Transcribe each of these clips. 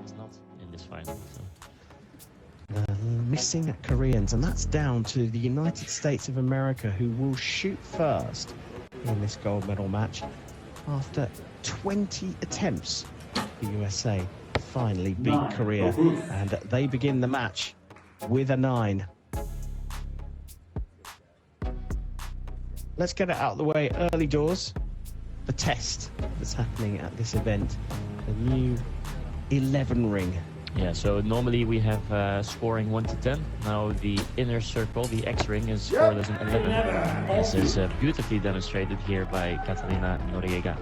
is not in this final. So. Missing Koreans, and that's down to the United States of America, who will shoot first in this gold medal match after 20 attempts. The USA finally beat Korea, and they begin the match with a 9. Let's get it out of the way early doors. The test that's happening at this event, the new 11 ring. Yeah, so normally we have scoring 1 to 10. Now the inner circle, the X ring, is scored as an 11. This is beautifully demonstrated here by Catalina Noriega.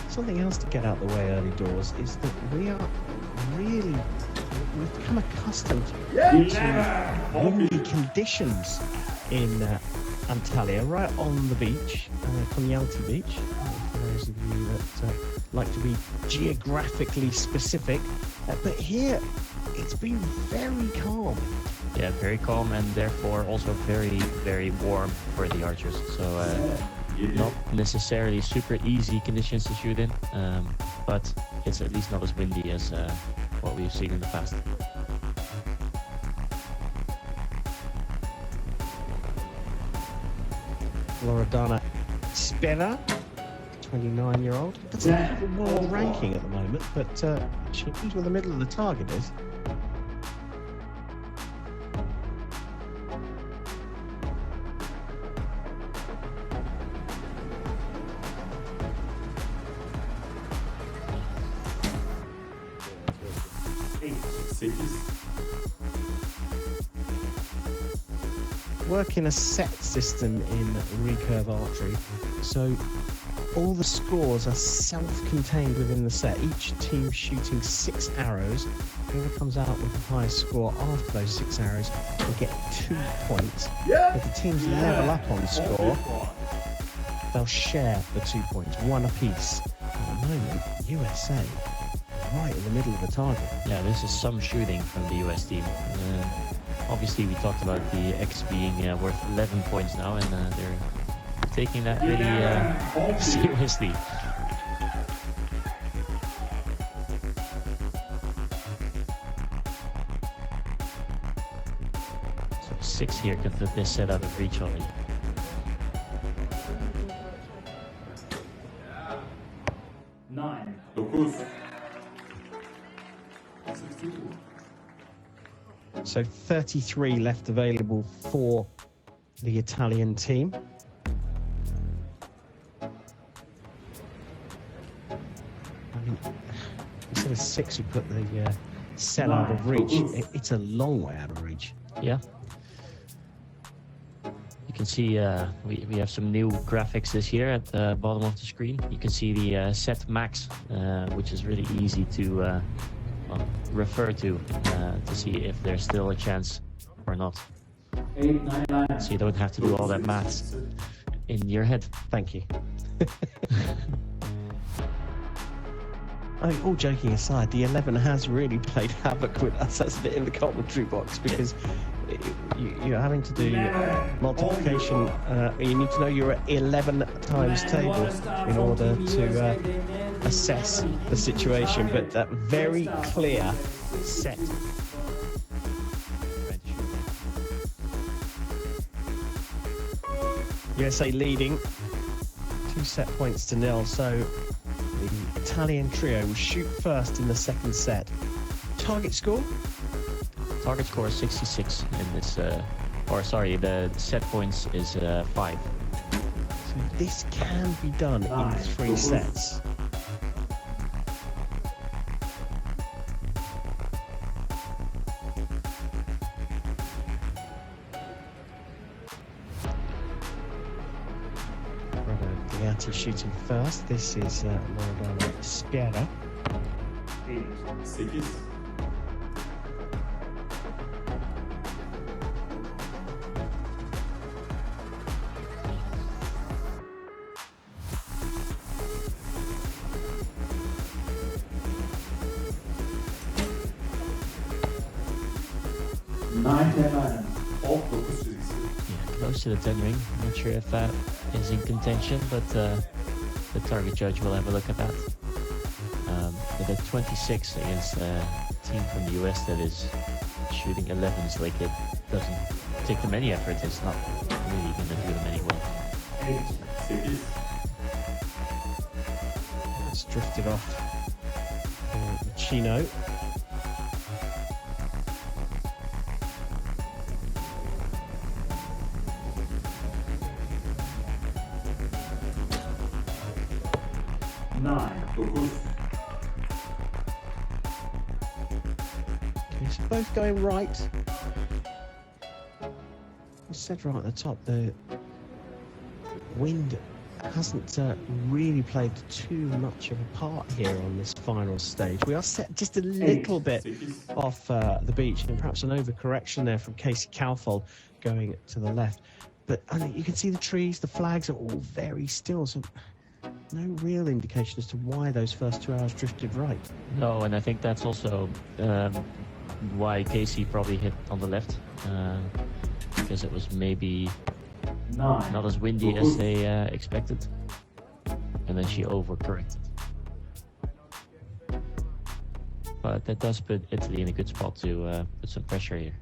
Something else to get out the way early doors is that we've become accustomed to windy conditions in Antalya, right on the beach, Konyaaltı Beach, for those of you that like to be geographically specific. But here, it's been very calm. Yeah, very calm, and therefore also very, very warm for the archers. So not necessarily super easy conditions to shoot in, but it's at least not as windy as what we've seen in the past. Loredana Spera, 29-year-old, doesn't have a world ranking at the moment, but she knows where the middle of the target is. Working a set system in recurve archery, so all the scores are self-contained within the set, each team shooting 6 arrows. Whoever comes out with the highest score after those 6 arrows will get 2 points. If the teams level up on score, they'll share the 2 points, 1 apiece. At the moment, USA right in the middle of the target. Yeah, this is some shooting from the US team. Obviously, we talked about the X being worth 11 points now, and they're taking that really seriously. So 6 here can put this set out of reach already. So 33 left available for the Italian team. I mean, instead of 6, you put the set out of reach. It's a long way out of reach. Yeah. You can see we have some new graphics this year at the bottom of the screen. You can see the set max, which is really easy to refer to see if there's still a chance or not. 8, 9, 9. So you don't have to do all that maths in your head. Thank you. I mean, all joking aside, the 11 has really played havoc with us, hasn't it, in the commentary box, because you're having to do multiplication. You need to know you're at 11 times table in order to assess the situation, but that very clear set. USA leading 2 set points to 0, so the Italian trio will shoot first in the second set. Target score? Target score is 66 in this, or sorry, the set points is 5. So this can be done in 3 sets. Shooting first. This is Loredana Spera. 8, 6. Yeah, close to the 10 ring. I'm not sure if that is in contention, but the target judge will have a look at that. But at 26 against a team from the US that is shooting 11s, like it doesn't take them any effort. It's not really going to do them any well. 8, 6. That's drifted off Chino. Okay, so both going right. I said right at the top, the wind hasn't really played too much of a part here on this final stage. We are set just a little bit off the beach, and perhaps an overcorrection there from Casey Calfold going to the left. But I mean, you can see the trees, the flags are all very still, so no real indication as to why those first 2 hours drifted right. No, and I think that's also why Casey probably hit on the left, because it was maybe not as windy as they expected, and then she overcorrected. But that does put Italy in a good spot to put some pressure here.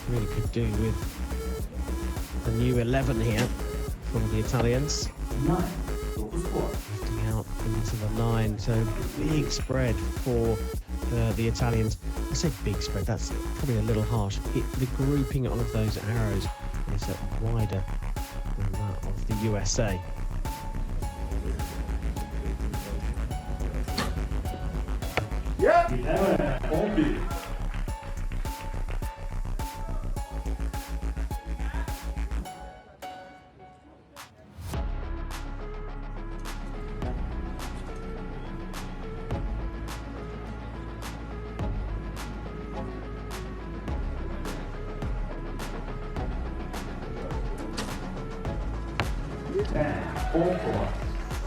Really could do with the new 11 here for the Italians. 9, Drifting out into the 9, so big spread for the Italians. I say big spread, that's probably a little harsh. The grouping of those arrows is wider than that of the USA. Yeah. 11, only.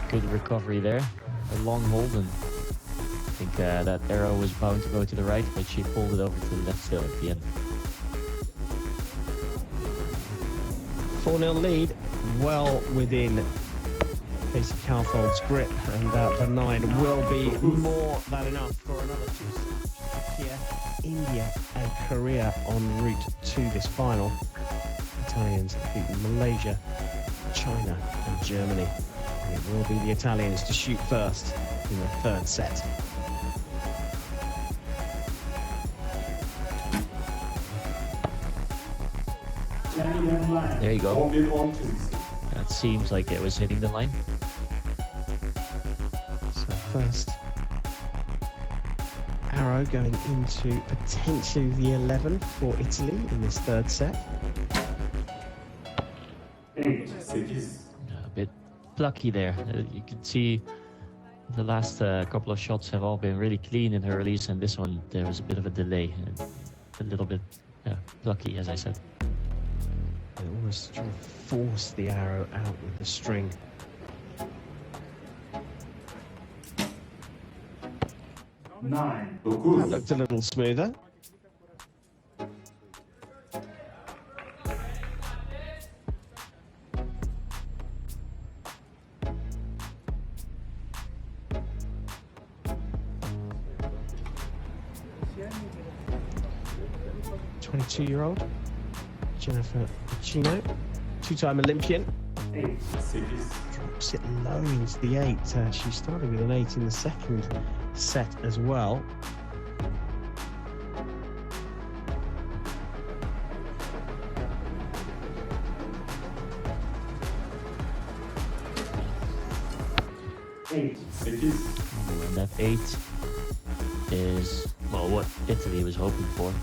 Good recovery there. A long hold, and I think that arrow was bound to go to the right, but she pulled it over to the left still at the end. 4-0 lead, well within Casey Calfold's grip, and the 9 will be more than enough for another 2 sets. Here, India and Korea en route to this final. Italians beat Malaysia, China and Germany. And it will be the Italians to shoot first in the 3rd set. There you go. That seems like it was hitting the line. So first arrow going into potentially the 11 for Italy in this 3rd set. 8, 6. A bit plucky there. You can see the last couple of shots have all been really clean in her release, and this one there was a bit of a delay, a little bit plucky, as I said. They almost try to force the arrow out with the string. Nine. That looked a little smoother. Year-old Jennifer Chino, 2-time Olympian. 8, 6. Drops it low into the 8. She started with an 8 in the 2nd set as well. Eight. And that 8 is, well, what Italy was hoping for.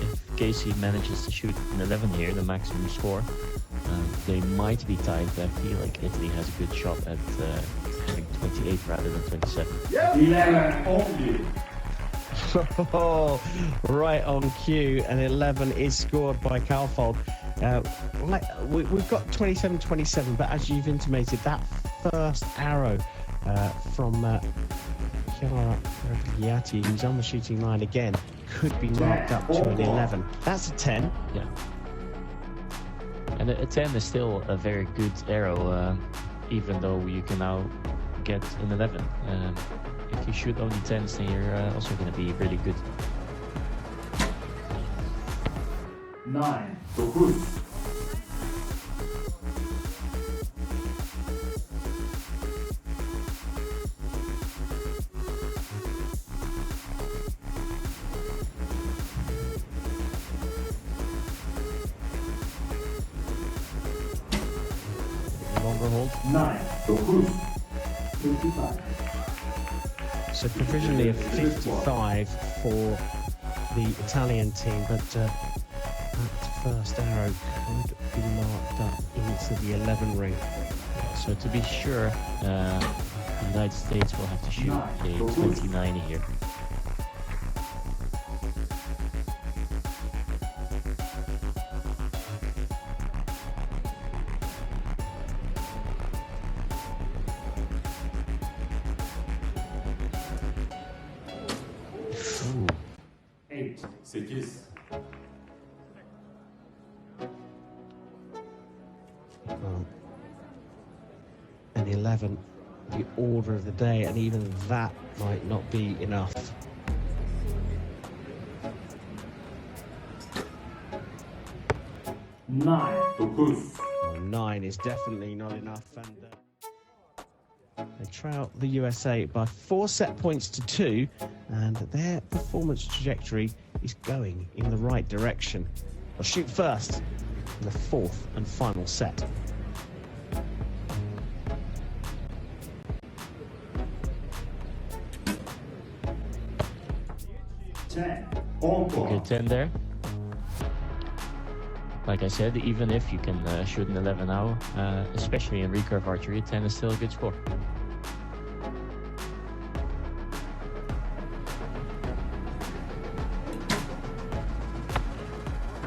If Casey manages to shoot an 11 here, the maximum score, they might be tied, but I feel like Italy has a good shot at having 28 rather than 27. Yeah. 11 only. Oh, right on cue. And 11 is scored by Calfold. We've got 27-27, but as you've intimated, that first arrow from Chiara Repigliati, who's on the shooting line again, could be marked up to an 11. That's a 10. Yeah. And a 10 is still a very good arrow, even though you can now get an 11. If you shoot only 10s, then you're also going to be really good. 9. Dokuz. Longer hold. 9. Dokuz. 55. So provisionally a 55 for the Italian team, but that first arrow could be marked up into the 11 ring. So to be sure, the United States will have to shoot a 29 here. Ooh. 8. 8. And 11, the order of the day, and even that might not be enough. Nine. 9 is definitely not enough, and they trail the USA by 4 set points to 2, and their performance trajectory is going in the right direction. They'll shoot first in the 4th and final set. Good 10 there. Like I said, even if you can shoot an 11 now, especially in recurve archery, 10 is still a good score.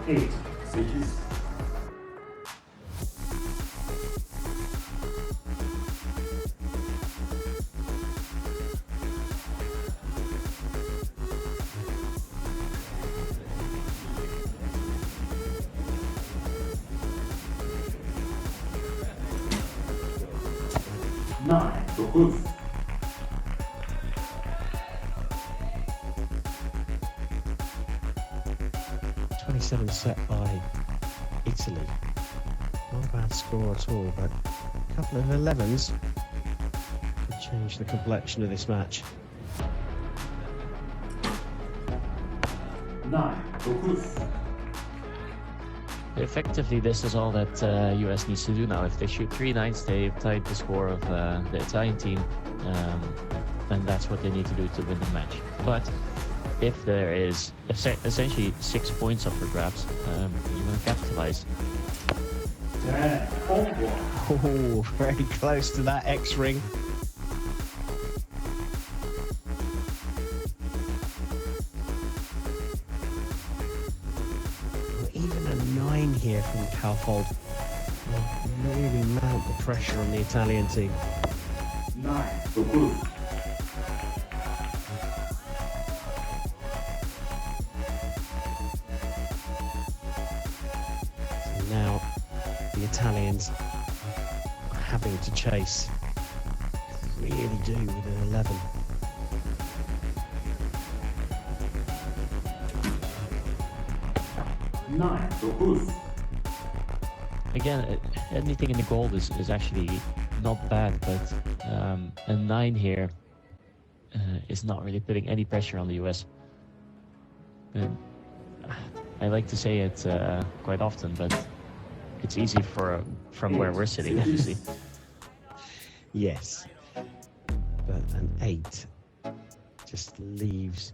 Eight. 8. Nine. 9. 27 set by Italy. Not a bad score at all, but a couple of 11s could change the complexion of this match. 9. Effectively, this is all that US needs to do now. If they shoot 3 9s, they've tied the score of the Italian team, and that's what they need to do to win the match. But if there is essentially 6 points up for grabs, you want to capitalize. 10. Oh, very close to that X ring. Even a 9 here from Calfold will really mount the pressure on the Italian team. 9. Now the Italians are having to chase. Really do with an 11. Again, anything in the gold is actually not bad, but a 9 here is not really putting any pressure on the US. And I like to say it quite often, but it's easy from where we're sitting, obviously. Yes, but an 8 just leaves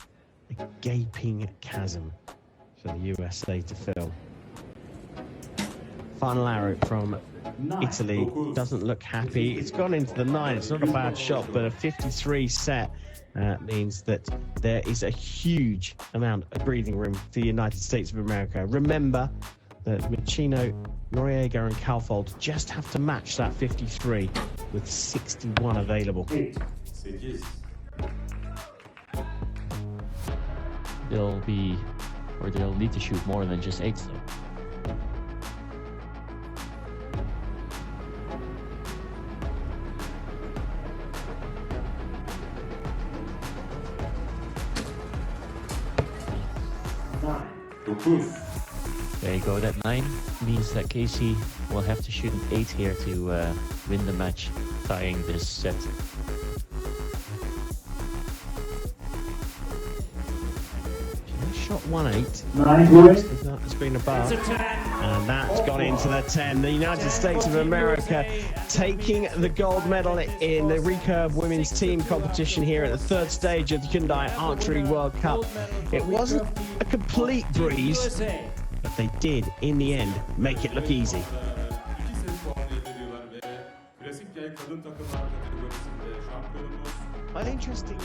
a gaping chasm for the USA to fill. Final arrow from 9 Italy to 9. doesn't look happy. It's gone into the 9. It's not a bad shot, but a 53 set means that there is a huge amount of breathing room for the United States of America. Remember that Machino, Noriega, and Calfold just have to match that 53 with 61 available. 8 8 They'll need to shoot more than just 8s though. There you go, that 9 means that Casey will have to shoot an 8 here to win the match, tying this set. Shot 1-8. 9 good. That has been above. And that's gone into the 10. The United States of America taking the gold medal in the recurve women's team competition here at the third stage of the Hyundai Archery World Cup. It wasn't a complete breeze, but they did, in the end, make it look easy. Quite interesting.